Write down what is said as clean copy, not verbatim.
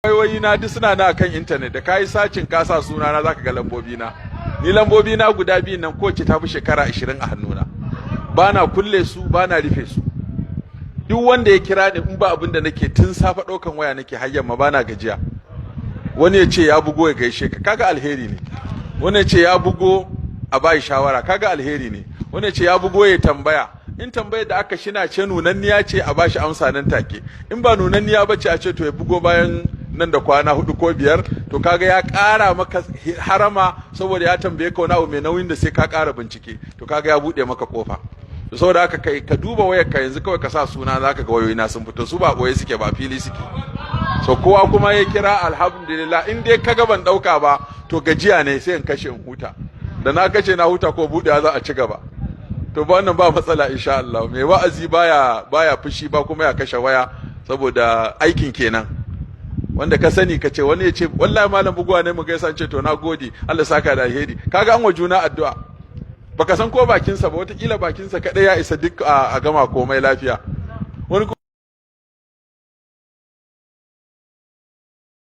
wayoyi na duk suna na kan internet da kai sacin ka sa suna na zaka ga lambobi na. Ni lambobi na guda biyu nan kowace ta fi shekara 20 a hannuna. Bana kulle su, bana rufe su. Duk wanda ya kira ni in ba abin da nake tun safa daukan waya nake har yamma bana gajiya. Wani ya ce ya bugo ya gaishe ka, kaga alheri ne. Wani ya ce ya bugo a bai shawara, kaga alheri ne. Wani ya ce ya bugo ya tambaya. In tambayar da aka shina ce nunanniya ce a bashi amsa nan take. In ba nunanniya bace a ce to ya bugo bayan nan da kwana 4 ko 5, to kaga ya ƙara maka harama saboda ya tambaye ka wani abu mai nauyin da sai ka ƙara bincike, to kaga ya buɗe maka kofa. To saboda haka kai ka duba wayar ka yanzu kawai ka sa suna zaka ga wayoyi na sun fito, su ba boye suke ba fili suke. So kowa kuma ya kira alhamdulillah, in dai kaga ban dauka ba to gajiya ne sai in kashe in huta. Da na kashe na huta ko buɗewa za a ci gaba. To ba wannan ba matsala insha Allah. Mai wa'azi baya fushi ba kuma ya kashe waya saboda aikin kenan. Wanda ka sani ka ce wani ya ce wallahi malam buguwa ne mu gaisa ce to na gode Allah saka da alheri, kaga an wa juna addu'a. Baka san ko bakinsa ba, wataƙila bakinsa kadai ya isa duk a gama komai lafiya.